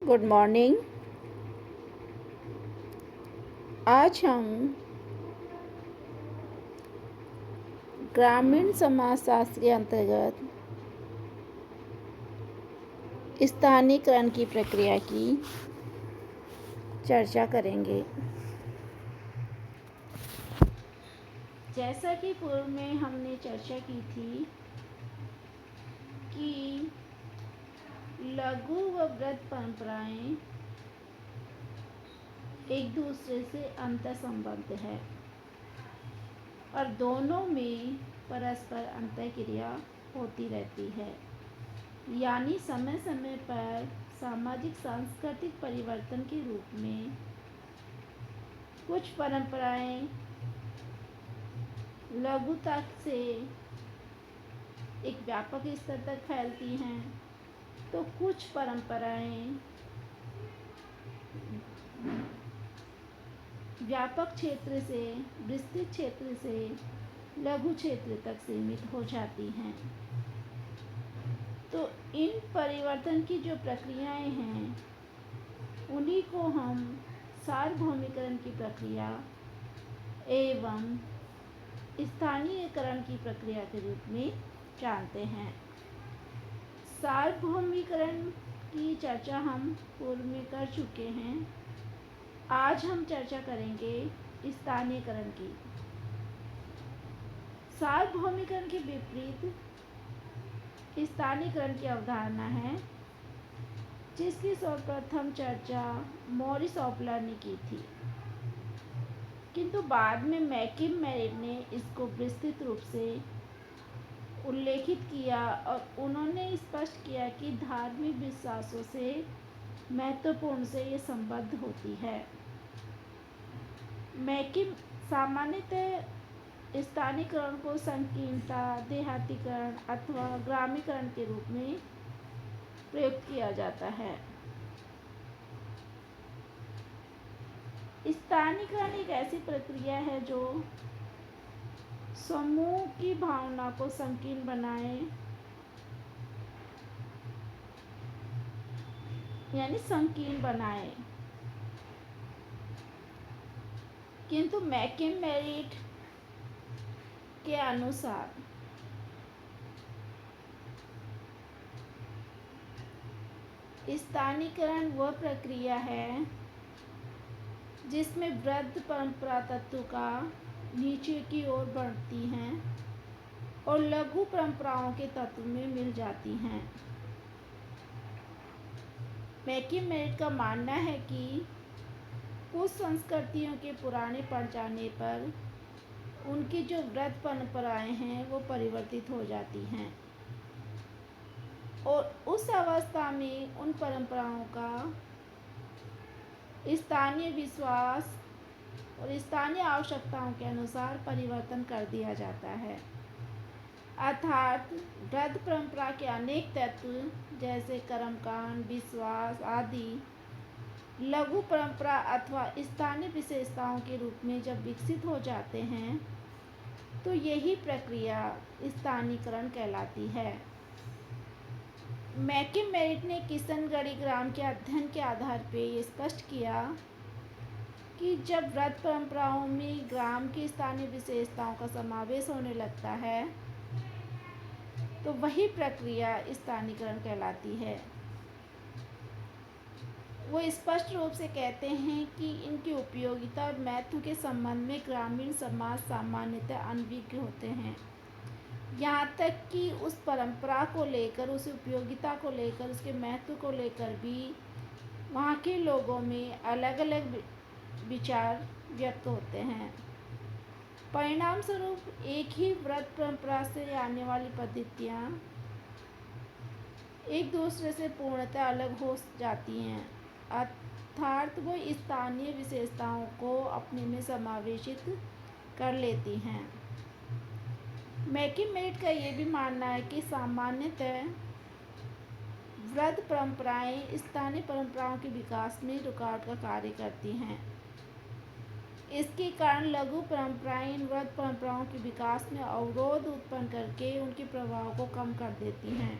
Good morning. आज हम ग्रामीण समाजशास्त्र के अंतर्गत स्थानीयकरण की प्रक्रिया की चर्चा करेंगे। जैसा कि पूर्व में हमने चर्चा की थी कि लघु व वृहद परंपराएं एक दूसरे से अंतर्संबंध है और दोनों में परस्पर अंतःक्रिया होती रहती है। यानी समय समय पर सामाजिक सांस्कृतिक परिवर्तन के रूप में कुछ परंपराएं लघुता से एक व्यापक स्तर तक फैलती हैं, तो कुछ परंपराएं व्यापक क्षेत्र से विस्तृत क्षेत्र से लघु क्षेत्र तक सीमित हो जाती हैं। तो इन परिवर्तन की जो प्रक्रियाएं हैं उन्हीं को हम सार्वभौमिकरण की प्रक्रिया एवं स्थानीयकरण की प्रक्रिया के रूप में जानते हैं। सार्वभौमिकरण की चर्चा हम पूर्व में कर चुके हैं। आज हम चर्चा करेंगे स्थानीयकरण की। सार्वभौमिकरण के विपरीत स्थानीयकरण की अवधारणा है, जिसकी सर्वप्रथम चर्चा मॉरिस ऑपलर ने की थी, किंतु बाद में मैकिम मेरिट ने इसको विस्तृत रूप से उल्लेखित किया और उन्होंने स्पष्ट किया कि धार्मिक विश्वासों से महत्वपूर्ण से ये संबद्ध होती है। मैकिम सामान्यतः स्थानीयकरण को संकीर्णता, देहातीकरण अथवा ग्रामीकरण के रूप में प्रयुक्त किया जाता है। स्थानीयकरण एक ऐसी प्रक्रिया है जो समूह की भावना को संकीर्ण बनाए, यानी संकीर्ण बनाए। किंतु मैकिम मेरिट के अनुसार स्थानीयकरण वह प्रक्रिया है जिसमें वृहद परंपरा तत्व का नीचे की ओर बढ़ती हैं और लघु परंपराओं के तत्व में मिल जाती हैं। मैकिम मेरिट का मानना है कि कुछ संस्कृतियों के पुराने पड़ जाने पर उनकी जो वृहद परंपराएं हैं वो परिवर्तित हो जाती हैं और उस अवस्था में उन परंपराओं का स्थानीय विश्वास और स्थानीय आवश्यकताओं के अनुसार परिवर्तन कर दिया जाता है। अर्थात वृहद परंपरा के अनेक तत्व जैसे कर्मकांड, विश्वास आदि लघु परंपरा अथवा स्थानीय विशेषताओं के रूप में जब विकसित हो जाते हैं तो यही प्रक्रिया स्थानीयकरण कहलाती है। मैकिम मेरिट ने किशनगढ़ी ग्राम के अध्ययन के आधार पर ये स्पष्ट किया कि जब वृहद परंपराओं में ग्राम की स्थानीय विशेषताओं का समावेश होने लगता है तो वही प्रक्रिया स्थानीयकरण कहलाती है। वो स्पष्ट रूप से कहते हैं कि इनकी उपयोगिता और महत्व के संबंध में ग्रामीण समाज सामान्यतः अनभिज्ञ होते हैं। यहाँ तक कि उस परंपरा को लेकर, उस उपयोगिता को लेकर, उसके महत्व को लेकर भी वहाँ के लोगों में अलग अलग विचार व्यक्त होते हैं। परिणाम स्वरूप एक ही वृहद परंपरा से आने वाली पद्धतियाँ एक दूसरे से पूर्णतः अलग हो जाती हैं, अर्थात वो स्थानीय विशेषताओं को अपने में समावेशित कर लेती हैं। मैकिम मेरिट का ये भी मानना है कि सामान्यतः वृहद परंपराएं स्थानीय परंपराओं के विकास में रुकावट का कार्य करती हैं। इसके कारण लघु परंपराएं इन वृहद परंपराओं के विकास में अवरोध उत्पन्न करके उनके प्रभाव को कम कर देती हैं।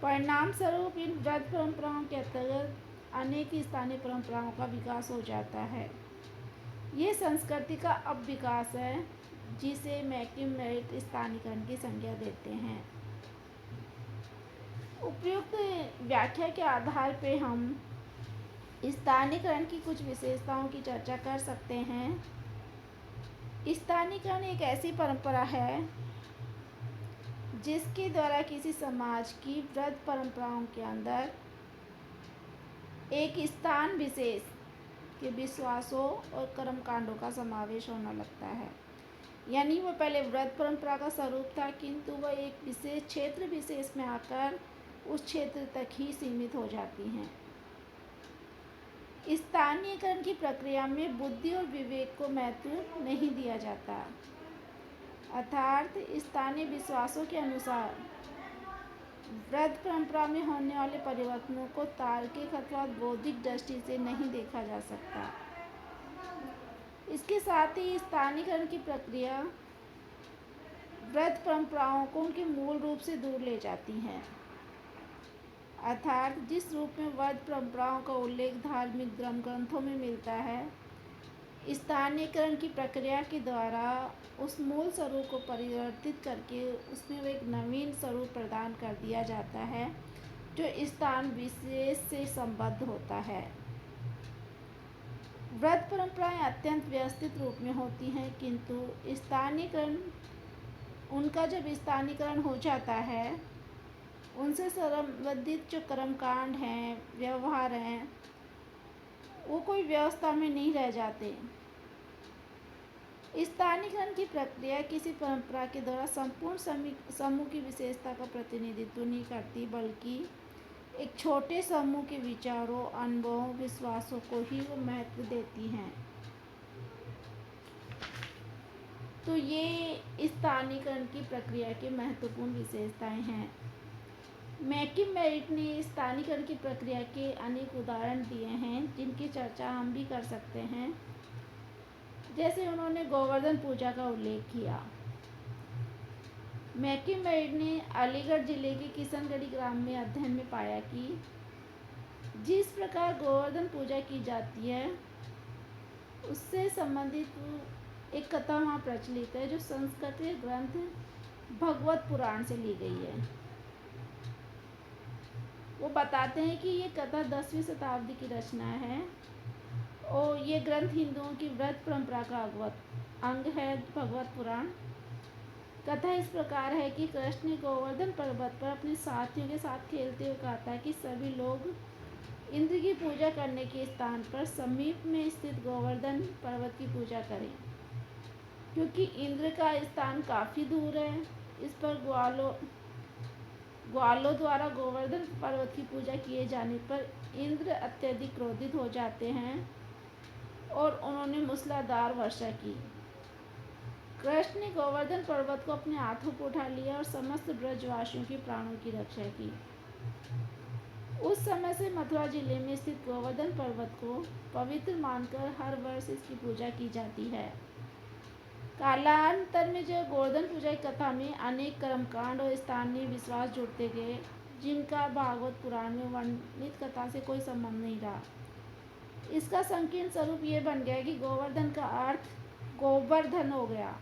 परिणाम स्वरूप इन व्रत परंपराओं के अंतर्गत अनेक स्थानीय परंपराओं का विकास हो जाता है। ये संस्कृति का अब विकास है जिसे मैकिम मेरिट स्थानीयकरण की संज्ञा देते हैं। उपयुक्त व्याख्या के आधार पर हम स्थानीयकरण की कुछ विशेषताओं की चर्चा कर सकते हैं। स्थानीयकरण एक ऐसी परंपरा है जिसके द्वारा किसी समाज की व्रत परंपराओं के अंदर एक स्थान विशेष के विश्वासों और कर्मकांडों का समावेश होने लगता है। यानी वह पहले व्रत परंपरा का स्वरूप था, किंतु वह एक विशेष क्षेत्र विशेष में आकर उस क्षेत्र तक ही सीमित हो जाती हैं। स्थानीयकरण की प्रक्रिया में बुद्धि और विवेक को महत्व नहीं दिया जाता, अर्थात स्थानीय विश्वासों के अनुसार व्रत परंपरा में होने वाले परिवर्तनों को तार्किक अथवा बौद्धिक दृष्टि से नहीं देखा जा सकता। इसके साथ ही स्थानीयकरण की प्रक्रिया व्रत परंपराओं को उनके मूल रूप से दूर ले जाती है, अर्थात जिस रूप में व्रत परंपराओं का उल्लेख धार्मिक धर्म ग्रंथों में मिलता है, स्थानीयकरण की प्रक्रिया के द्वारा उस मूल स्वरूप को परिवर्तित करके उसमें एक नवीन स्वरूप प्रदान कर दिया जाता है जो स्थान विशेष से संबद्ध होता है। व्रत परंपराएं अत्यंत व्यवस्थित रूप में होती हैं, किंतु स्थानीयकरण उनका जब स्थानीयकरण हो जाता है, उनसे संबंधित जो कर्मकांड हैं, व्यवहार हैं, वो कोई व्यवस्था में नहीं रह जाते। स्थानीयकरण की प्रक्रिया किसी परंपरा के द्वारा संपूर्ण समूह की विशेषता का प्रतिनिधित्व नहीं करती, बल्कि एक छोटे समूह के विचारों, अनुभवों, विश्वासों को ही वो महत्व देती हैं। तो ये स्थानीयकरण की प्रक्रिया की महत्वपूर्ण विशेषताएं हैं। मैकिम मेरिट ने स्थानीयकरण की प्रक्रिया के अनेक उदाहरण दिए हैं जिनकी चर्चा हम भी कर सकते हैं। जैसे उन्होंने गोवर्धन पूजा का उल्लेख किया। मैकिम मेरिट ने अलीगढ़ जिले के किशनगढ़ी ग्राम में अध्ययन में पाया कि जिस प्रकार गोवर्धन पूजा की जाती है उससे संबंधित एक कथा वहाँ प्रचलित है जो संस्कृत ग्रंथ भगवत पुराण से ली गई है। वो बताते हैं कि ये कथा 10वीं शताब्दी की रचना है और ये ग्रंथ हिंदुओं की व्रत परंपरा का अंग है। भगवत पुराण कथा इस प्रकार है कि कृष्ण ने गोवर्धन पर्वत पर अपने साथियों के साथ खेलते हुए कहा था कि सभी लोग इंद्र की पूजा करने के स्थान पर समीप में स्थित गोवर्धन पर्वत की पूजा करें, क्योंकि इंद्र का स्थान काफ़ी दूर है। इस पर ग्वालों द्वारा गोवर्धन पर्वत की पूजा किए जाने पर इंद्र अत्यधिक क्रोधित हो जाते हैं और उन्होंने मूसलाधार वर्षा की। कृष्ण ने गोवर्धन पर्वत को अपने हाथों पर उठा लिया और समस्त ब्रजवासियों के प्राणों की रक्षा की। उस समय से मथुरा जिले में स्थित गोवर्धन पर्वत को पवित्र मानकर हर वर्ष इसकी पूजा की जाती है। कालांतर में जो गोवर्धन पूजा की कथा में अनेक कर्मकांड और स्थानीय विश्वास जुड़ते गए जिनका भागवत पुराण में वर्णित कथा से कोई संबंध नहीं रहा। इसका संकीर्ण स्वरूप ये बन गया कि गोवर्धन का अर्थ गोवर्धन हो गया।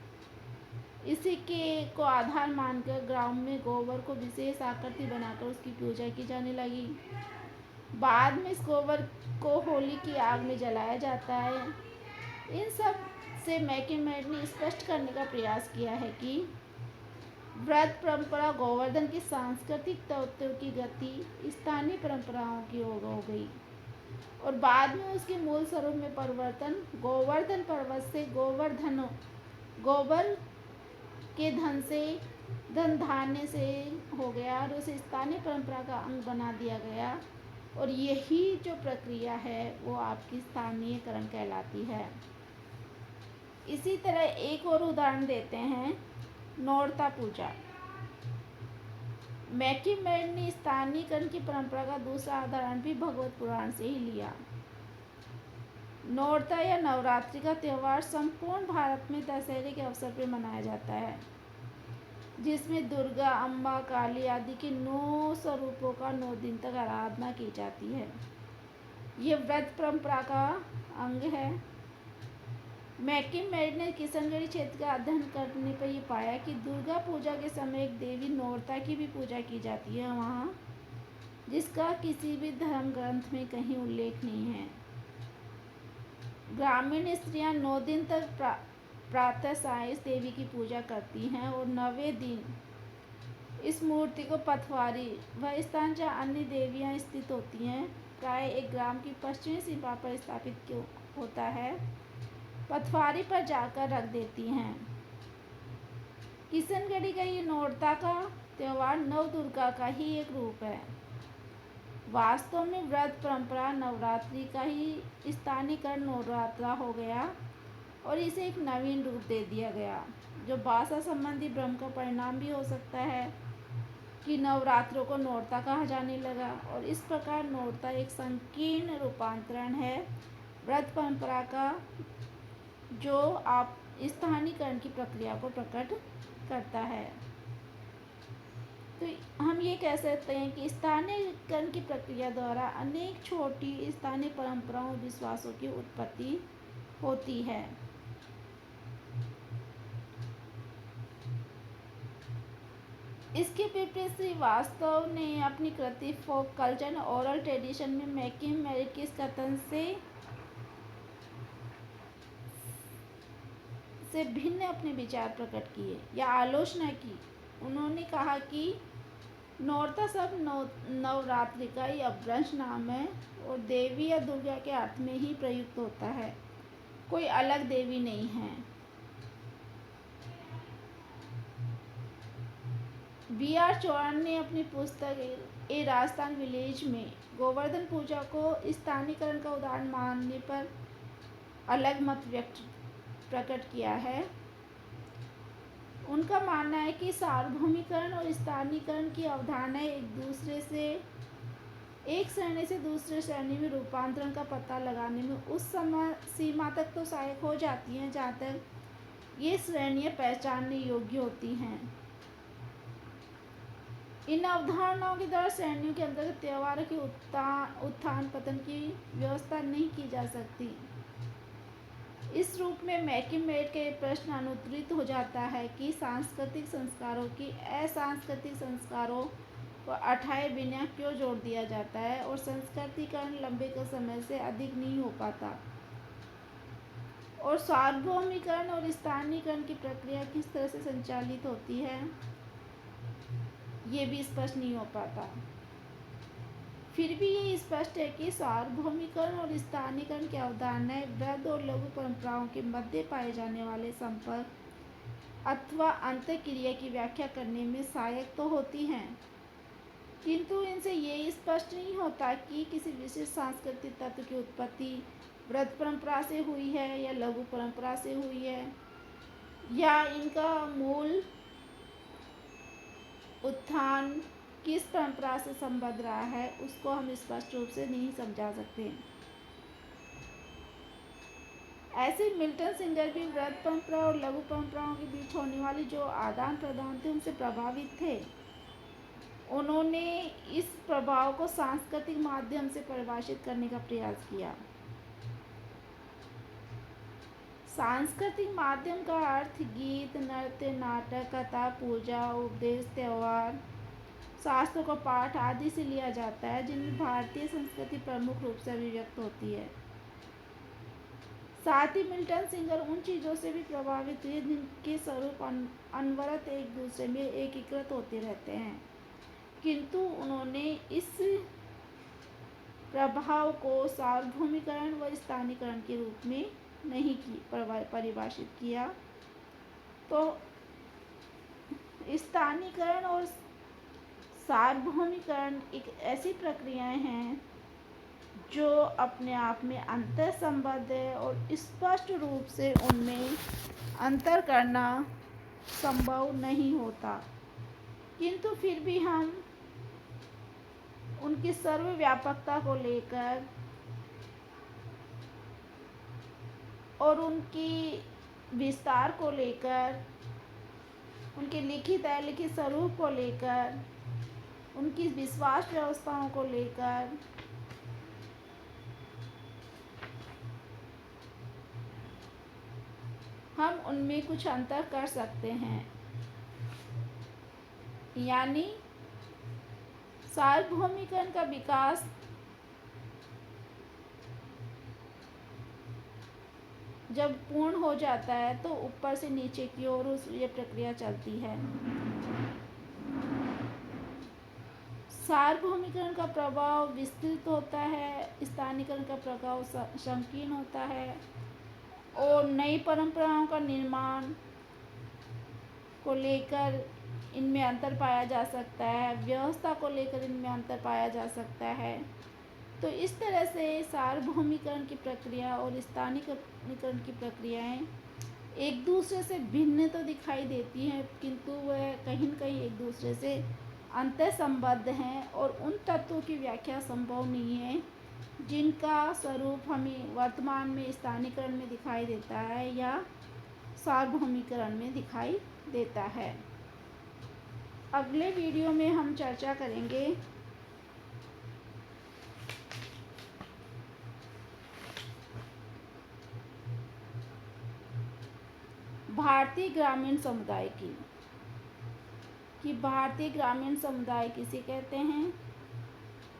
इसी के को आधार मानकर ग्राम में गोबर को विशेष आकृति बनाकर उसकी पूजा की जाने लगी। बाद में इस गोबर को होली की आग में जलाया जाता है। इन सब से मैकिम मेरिट ने स्पष्ट करने का प्रयास किया है कि व्रत परंपरा गोवर्धन की सांस्कृतिक तत्वों की गति स्थानीय परंपराओं की हो गई और बाद में उसके मूल स्वरूप में परिवर्तन गोवर्धन पर्वत से गोबर के धन धान्य से हो गया और उसे स्थानीय परंपरा का अंग बना दिया गया। और यही जो प्रक्रिया है वो आपकी स्थानीयकरण कहलाती है। इसी तरह एक और उदाहरण देते हैं, नौरता पूजा। मैकिम मेरिट ने स्थानीयकरण की परंपरा का दूसरा उदाहरण भी भगवत पुराण से ही लिया। नौरता या नवरात्रि का त्यौहार संपूर्ण भारत में दशहरे के अवसर पर मनाया जाता है। जिसमें दुर्गा, अम्बा, काली आदि के 9 स्वरूपों का 9 दिन तक आराधना की जाती है। ये व्रत परंपरा का अंग है। मैकिम-मेरिट ने किशनगढ़ी क्षेत्र का अध्ययन करने पर यह पाया कि दुर्गा पूजा के समय एक देवी नौरता की भी पूजा की जाती है वहाँ, जिसका किसी भी धर्म ग्रंथ में कहीं उल्लेख नहीं है। ग्रामीण स्त्रियां 9 दिन तक प्रातः साय इस देवी की पूजा करती हैं और 9वें दिन इस मूर्ति को पथवारी, वह स्थान जहाँ अन्य देवियां स्थित होती हैं, प्राय एक ग्राम की पश्चिमी सीमा पर स्थापित होता है, पथवारी पर जाकर रख देती हैं। किशनगढ़ी का ये नौरता का त्यौहार नवदुर्गा का ही एक रूप है। वास्तव में व्रत परंपरा नवरात्रि का ही स्थानीयकरण नवरात्रा हो गया और इसे एक नवीन रूप दे दिया गया, जो भाषा संबंधी भ्रम का परिणाम भी हो सकता है कि नवरात्रों को नौरता कहा जाने लगा। और इस प्रकार नौरता एक संकीर्ण रूपांतरण है व्रत परंपरा का, जो आप स्थानीयकरण की प्रक्रिया को प्रकट करता है। तो हम ये कह सकते हैं कि स्थानीयकरण की प्रक्रिया द्वारा अनेक छोटी स्थानीय परंपराओं और विश्वासों की उत्पत्ति होती है। इसके विपरीत श्रीवास्तव ने अपनी कृति फोक कल्चर और ओरल ट्रेडिशन में मैकिम-मेरिट के इस कथन से भिन्न अपने विचार प्रकट किए या आलोचना की। उन्होंने कहा कि नौरता सब नवरात्रि का ही अपभ्रंश नाम है और देवी या दुर्गा के अर्थ में ही प्रयुक्त होता है, कोई अलग देवी नहीं है। B.R. चौहान ने अपनी पुस्तक ए राजस्थान विलेज में गोवर्धन पूजा को स्थानीयकरण का उदाहरण मानने पर अलग मत प्रकट किया है। उनका मानना है कि सार्वभौमिकरण और स्थानीयकरण की अवधारणाएं एक श्रेणी से दूसरे श्रेणी में रूपांतरण का पता लगाने में उस समय सीमा तक तो सहायक हो जाती हैं जहाँ तक ये श्रेणियाँ पहचानने योग्य होती हैं। इन अवधारणाओं के द्वारा श्रेणियों के अंतर्गत त्योहारों के उत्थान पतन की व्यवस्था नहीं की जा सकती। इस रूप में मैकिम-मेरिट का प्रश्न अनुत्तरित हो जाता है कि सांस्कृतिक संस्कारों की असांस्कृतिक संस्कारों को उठाए बिना क्यों जोड़ दिया जाता है और संस्कृतिकरण लंबे समय से अधिक नहीं हो पाता, और सार्वभौमिकरण और स्थानीयकरण की प्रक्रिया किस तरह से संचालित होती है, ये भी स्पष्ट नहीं हो पाता। फिर भी ये स्पष्ट है कि सार्वभौमिकरण और स्थानीयकरण की अवधारणाएं वृद्ध और लघु परंपराओं के मध्य पाए जाने वाले संपर्क अथवा अंतःक्रिया की व्याख्या करने में सहायक तो होती हैं, किंतु इनसे ये स्पष्ट नहीं होता कि किसी विशेष सांस्कृतिक तत्व की उत्पत्ति वृद्ध परंपरा से हुई है या लघु परंपरा से हुई है, या इनका मूल उत्थान किस परंपरा से संबद्ध रहा है, उसको हम स्पष्ट रूप से नहीं समझा सकते। ऐसे मिल्टन सिंगर भी वृद्ध परंपरा और लघु परंपराओं के बीच होने वाली जो आदान प्रदान थे उनसे प्रभावित थे। उन्होंने इस प्रभाव को सांस्कृतिक माध्यम से परिभाषित करने का प्रयास किया। सांस्कृतिक माध्यम का अर्थ गीत, नृत्य, नाटक, कथा, पूजा, उपदेश, त्योहार, शास्त्रों का पाठ आदि से लिया जाता है, जिनमें भारतीय संस्कृति प्रमुख रूप से अभिव्यक्त होती है। साथ ही मिल्टन सिंगर उन चीज़ों से भी प्रभावित हुए जिनके स्वरूप अनवरत एक दूसरे में एकीकृत होते रहते हैं, किंतु उन्होंने इस प्रभाव को सार्वभौमिकरण व स्थानीयकरण के रूप में नहीं परिभाषित किया। तो स्थानीयकरण और सार्वभौमिकरण एक ऐसी प्रक्रियाएं हैं जो अपने आप में अंतर संबद्ध है और स्पष्ट रूप से उनमें अंतर करना संभव नहीं होता, किंतु फिर भी हम उनकी सर्वव्यापकता को लेकर और उनकी विस्तार को लेकर उनके लिखित अलिखित स्वरूप को लेकर, उनकी विश्वास व्यवस्थाओं को लेकर, हम उनमें कुछ अंतर कर सकते हैं। यानी सार्वभौमिकरण का विकास जब पूर्ण हो जाता है तो ऊपर से नीचे की ओर ये प्रक्रिया चलती है। सार्वभौमिकरण का प्रभाव विस्तृत होता है, स्थानीयकरण का प्रभाव संकीर्ण होता है, और नई परंपराओं का निर्माण को लेकर इनमें अंतर पाया जा सकता है, व्यवस्था को लेकर इनमें अंतर पाया जा सकता है। तो इस तरह से सार्वभौमिकरण की प्रक्रिया और स्थानीयकरण की प्रक्रियाएं एक दूसरे से भिन्न तो दिखाई देती हैं, किंतु वह कहीं न कहीं एक दूसरे से अंतर संबद्ध हैं, और उन तत्वों की व्याख्या संभव नहीं है जिनका स्वरूप हमें वर्तमान में स्थानीयकरण में दिखाई देता है या सार्वभौमिकरण में दिखाई देता है। अगले वीडियो में हम चर्चा करेंगे भारतीय ग्रामीण समुदाय की, कि भारतीय ग्रामीण समुदाय किसे कहते हैं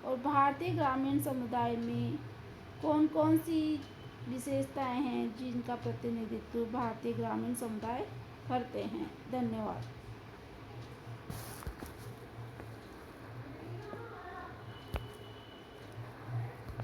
और भारतीय ग्रामीण समुदाय में कौन कौन सी विशेषताएं हैं जिनका प्रतिनिधित्व भारतीय ग्रामीण समुदाय करते हैं। धन्यवाद।